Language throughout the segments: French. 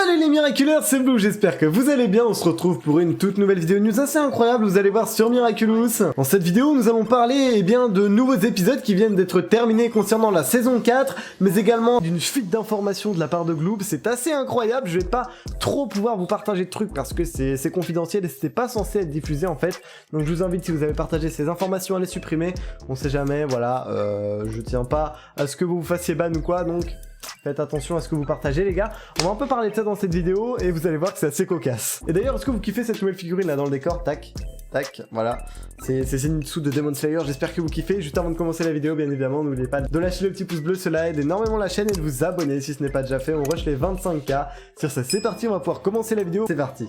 Salut les Miraculeurs, c'est Blue, j'espère que vous allez bien. On se retrouve pour une toute nouvelle vidéo news assez incroyable, vous allez voir sur Miraculous. Dans cette vidéo, nous allons parler de nouveaux épisodes qui viennent d'être terminés concernant la saison 4, mais également d'une fuite d'informations de la part de Gloob. C'est assez incroyable, je vais pas trop pouvoir vous partager de trucs parce que c'est confidentiel et c'était pas censé être diffusé en fait. Donc je vous invite, si vous avez partagé ces informations, à les supprimer. On sait jamais, voilà, je tiens pas à ce que vous vous fassiez ban ou quoi, donc... faites attention à ce que vous partagez les gars. On va un peu parler de ça dans cette vidéo et vous allez voir que c'est assez cocasse. Et d'ailleurs, est-ce que vous kiffez cette nouvelle figurine là dans le décor? Tac, tac, voilà. C'est Zenitsu de Demon Slayer, j'espère que vous kiffez. Juste avant de commencer la vidéo, bien évidemment, n'oubliez pas de lâcher le petit pouce bleu, cela aide énormément la chaîne, et de vous abonner si ce n'est pas déjà fait. On rush les 25K. Sur ça, c'est parti, on va pouvoir commencer la vidéo. C'est parti.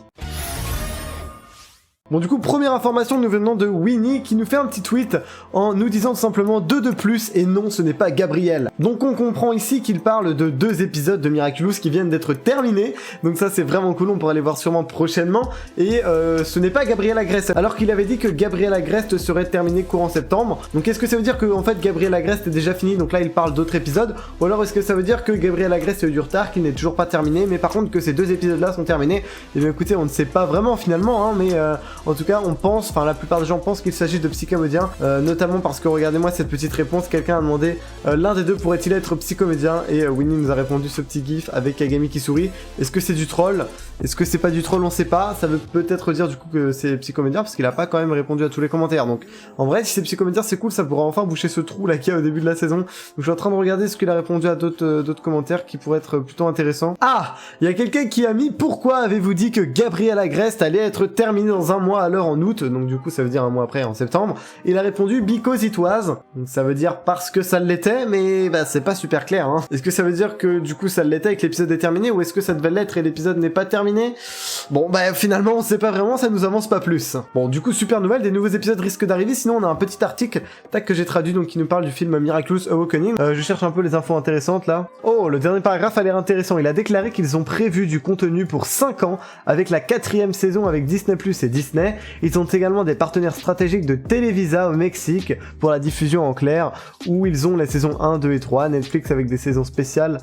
Bon, du coup, première information, nous venons de Winnie qui nous fait un petit tweet en nous disant simplement 2 de plus, et non, ce n'est pas Gabriel. Donc on comprend ici qu'il parle de 2 épisodes de Miraculous qui viennent d'être terminés, donc ça c'est vraiment cool, on pourra les voir sûrement prochainement, et ce n'est pas Gabriel Agreste, alors qu'il avait dit que Gabriel Agreste serait terminé courant septembre. Donc est-ce que ça veut dire que en fait Gabriel Agreste est déjà fini, donc là il parle d'autres épisodes, ou alors est-ce que ça veut dire que Gabriel Agreste a eu du retard, qu'il n'est toujours pas terminé, mais par contre que ces 2 épisodes là sont terminés? Et bien écoutez, on ne sait pas vraiment finalement, hein, mais en tout cas, on pense, enfin la plupart des gens pensent qu'il s'agit de psychomédien, notamment parce que regardez-moi cette petite réponse, quelqu'un a demandé l'un des deux pourrait-il être psychomédien, et Winnie nous a répondu ce petit gif avec Kagami qui sourit. Est-ce que c'est du troll? Est-ce que c'est pas du troll? On sait pas, ça veut peut-être dire du coup que c'est psychomédien parce qu'il a pas quand même répondu à tous les commentaires. Donc en vrai, si c'est psychomédien, c'est cool, ça pourra enfin boucher ce trou là qu'il y a au début de la saison. Donc je suis en train de regarder ce qu'il a répondu à d'autres commentaires qui pourraient être plutôt intéressants. Ah, il y a quelqu'un qui a mis: pourquoi avez-vous dit que Gabriel Agreste allait être terminé dans un mois alors en août? Donc du coup ça veut dire un mois après, en septembre. Il a répondu because it was, donc ça veut dire parce que ça l'était, mais bah c'est pas super clair, hein. Est-ce que ça veut dire que du coup ça l'était et que l'épisode est terminé, ou est-ce que ça devait l'être et l'épisode n'est pas terminé? Bon bah finalement on sait pas vraiment, ça nous avance pas plus. Bon, du coup super nouvelle, des nouveaux épisodes risquent d'arriver. Sinon on a un petit article tac que j'ai traduit, donc qui nous parle du film Miraculous Awakening. Je cherche un peu les infos intéressantes là. Oh, le dernier paragraphe a l'air intéressant. Il a déclaré qu'ils ont prévu du contenu pour 5 ans avec la 4e saison avec Disney+ et Disney. Ils ont également des partenaires stratégiques de Televisa au Mexique pour la diffusion en clair, où ils ont les saisons 1, 2 et 3, Netflix avec des saisons spéciales.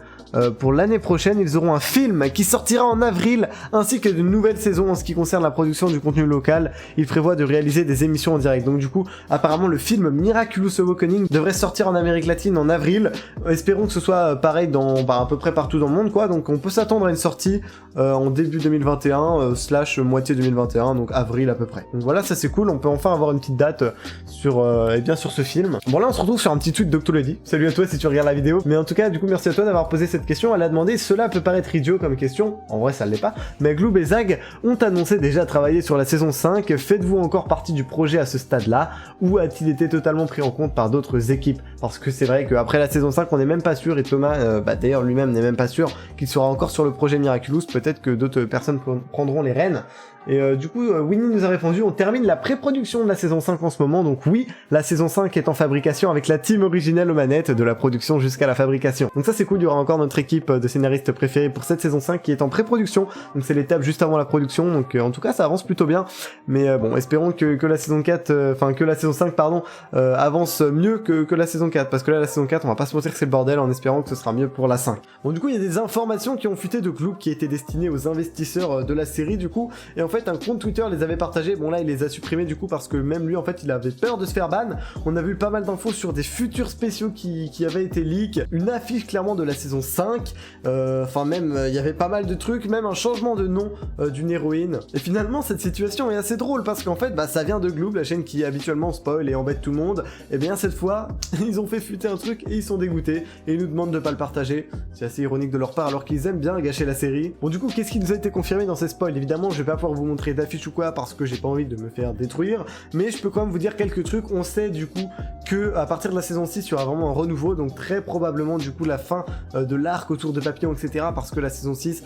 Pour l'année prochaine, ils auront un film qui sortira en avril, ainsi que de nouvelles saisons en ce qui concerne la production du contenu local. Ils prévoient de réaliser des émissions en direct. Donc du coup, apparemment le film Miraculous Awakening devrait sortir en Amérique latine en avril. Espérons que ce soit pareil dans à peu près partout dans le monde, quoi. Donc on peut s'attendre à une sortie en début 2021 slash moitié 2021, donc avril à peu près. Donc voilà, ça c'est cool, on peut enfin avoir une petite date sur ce film. Bon, là on se retrouve sur un petit tweet d'Octolady. Salut à toi si tu regardes la vidéo. Mais en tout cas, du coup, merci à toi d'avoir posé cette question. Elle a demandé: cela peut paraître idiot comme question, en vrai ça l'est pas, mais Gloob et Zag ont annoncé déjà travailler sur la saison 5. Faites-vous encore partie du projet à ce stade-là, ou a-t-il été totalement pris en compte par d'autres équipes? Parce que c'est vrai qu'après la saison 5, on n'est même pas sûr, et Thomas, d'ailleurs lui-même n'est même pas sûr qu'il sera encore sur le projet Miraculous. Peut-être que d'autres personnes prendront les rênes. Et du coup, Winnie nous a répondu: on termine la pré-production de la saison 5 en ce moment, donc oui, la saison 5 est en fabrication avec la team originelle aux manettes, de la production jusqu'à la fabrication. Donc ça c'est cool, il y aura encore notre équipe de scénaristes préférés pour cette saison 5 qui est en pré-production, donc c'est l'étape juste avant la production, donc en tout cas ça avance plutôt bien, mais bon, espérons que la saison 4, que la saison 5, pardon, avance mieux que la saison 4, parce que là la saison 4, on va pas se mentir que c'est le bordel, en espérant que ce sera mieux pour la 5. Bon, du coup, il y a des informations qui ont fuité de Gloob qui étaient destinées aux investisseurs de la série, du coup, et en fait un compte Twitter les avait partagés. Bon là il les a supprimés du coup parce que même lui en fait il avait peur de se faire ban. On a vu pas mal d'infos sur des futurs spéciaux qui avaient été leak, une affiche clairement de la saison 5, enfin même il y avait pas mal de trucs, même un changement de nom d'une héroïne. Et finalement cette situation est assez drôle parce qu'en fait bah ça vient de Gloob, la chaîne qui habituellement spoil et embête tout le monde. Et bien cette fois ils ont fait fuiter un truc et ils sont dégoûtés et ils nous demandent de pas le partager. C'est assez ironique de leur part alors qu'ils aiment bien gâcher la série. Bon, du coup, qu'est-ce qui nous a été confirmé dans ces spoils? Évidemment je vais pas pouvoir vous montrer d'affiche ou quoi parce que j'ai pas envie de me faire détruire, mais je peux quand même vous dire quelques trucs. On sait du coup que à partir de la saison 6 il y aura vraiment un renouveau, donc très probablement du coup la fin de l'arc autour de Papillon, etc., parce que la saison 6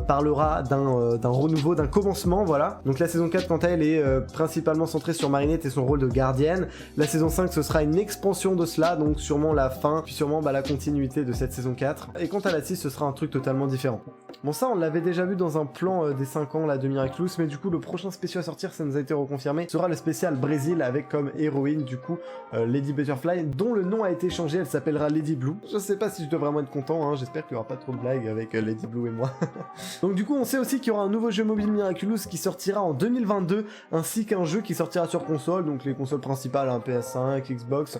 parlera d'un renouveau, d'un commencement, voilà. Donc la saison 4 quant à elle est principalement centrée sur Marinette et son rôle de gardienne. La saison 5 ce sera une expansion de cela, donc sûrement la fin, puis sûrement la continuité de cette saison 4. Et quant à la 6 ce sera un truc totalement différent. Bon, ça on l'avait déjà vu dans un plan des 5 ans là de Miraculous, mais du coup le prochain spécial à sortir, ça nous a été reconfirmé, sera le spécial Brésil avec comme héroïne du coup Lady Butterfly, dont le nom a été changé, elle s'appellera Lady Blue. Je sais pas si je dois vraiment être content, hein, j'espère qu'il y aura pas trop de blagues avec Lady Blue et moi. Donc du coup on sait aussi qu'il y aura un nouveau jeu mobile Miraculous qui sortira en 2022, ainsi qu'un jeu qui sortira sur console, donc les consoles principales, hein, PS5, Xbox,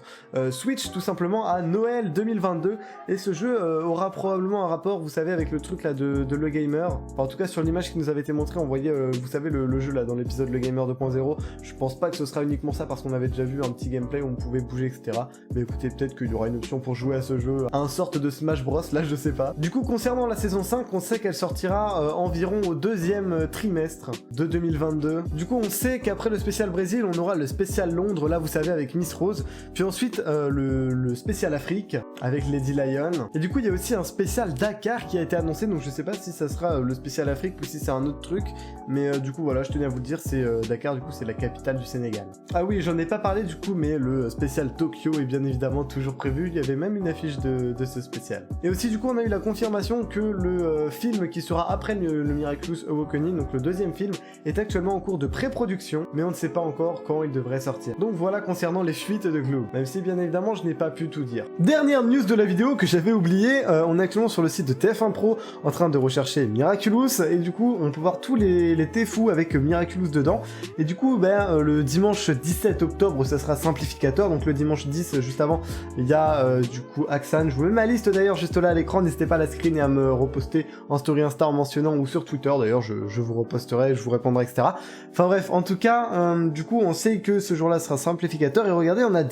Switch tout simplement à Noël 2022, et ce jeu aura probablement un rapport, vous savez, avec le truc là de Le Gamer. Enfin, en tout cas sur l'image qui nous avait été montrée, on voyait, vous savez, le jeu là dans l'épisode Le Gamer 2.0. Je pense pas que ce sera uniquement ça, parce qu'on avait déjà vu un petit gameplay où on pouvait bouger, etc. Mais écoutez, peut-être qu'il y aura une option pour jouer à ce jeu, à un sorte de Smash Bros, là je sais pas. Du coup concernant la saison 5, on sait qu'elle sortira environ au deuxième trimestre de 2022. Du coup on sait qu'après le spécial Brésil, on aura le spécial Londres, là vous savez, avec Miss Rose, puis ensuite le spécial Afrique avec Lady Lion, et du coup il y a aussi un spécial Dakar qui a été annoncé, donc je sais pas si ça sera le spécial Afrique ou si c'est un autre truc, mais du coup voilà, je tenais à vous le dire, c'est Dakar, du coup c'est la capitale du Sénégal. Ah oui, j'en ai pas parlé du coup, mais le spécial Tokyo est bien évidemment toujours prévu, il y avait même une affiche de ce spécial. Et aussi du coup on a eu la confirmation que le film qui sera après le Miraculous Awakening, donc le deuxième film, est actuellement en cours de pré-production, mais on ne sait pas encore quand il devrait sortir. Donc voilà concernant les fuites de Glue, même si bien évidemment je n'ai pas pu tout dire. Dernière news de la vidéo que j'avais oublié, on est actuellement sur le site de TF1 Pro en train de rechercher Miraculous, et du coup on peut voir tous les Tfous avec Miraculous dedans, et du coup le dimanche 17 octobre ça sera Simplificateur, donc le dimanche 10 juste avant il y a du coup Axan, je vous mets ma liste d'ailleurs juste là à l'écran, n'hésitez pas à la screen et à me reposter en story Insta en mentionnant, ou sur Twitter d'ailleurs, je vous reposterai, je vous répondrai, etc. Enfin bref, en tout cas, du coup on sait que ce jour-là sera Simplificateur, et regardez, on a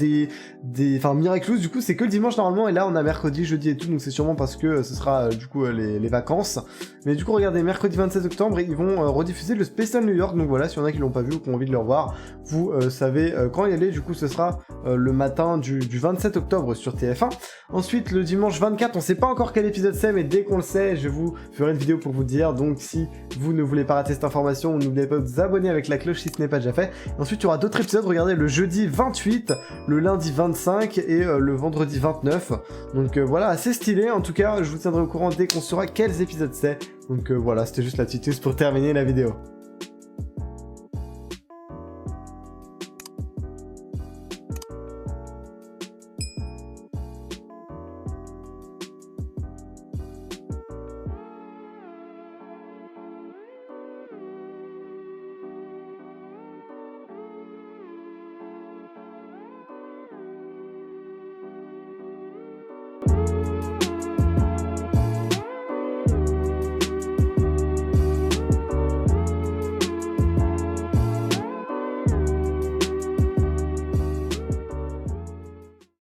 enfin Miraculous du coup c'est que le dimanche normalement, et là on a mercredi, jeudi et tout, donc c'est sûrement parce que ce sera du coup les vacances. Mais du coup regardez, mercredi 27 octobre ils vont rediffuser le spécial New York, donc voilà, s'il y en a qui l'ont pas vu ou qui ont envie de le revoir, vous savez quand y aller, du coup ce sera le matin du 27 octobre sur TF1. Ensuite le dimanche 24, on sait pas encore quel épisode c'est, mais dès qu'on le sait, je vous ferai une vidéo pour vous dire, donc si vous ne voulez pas rater cette information, n'oubliez pas de vous abonner avec la cloche si ce n'est pas déjà fait. Et ensuite il y aura d'autres épisodes, regardez, le jeudi 28, le lundi 25 et le vendredi 29, donc voilà, assez stylé. En tout cas je vous tiendrai au courant dès qu'on saura quels épisodes c'est. Donc voilà, c'était juste la petite news pour terminer la vidéo.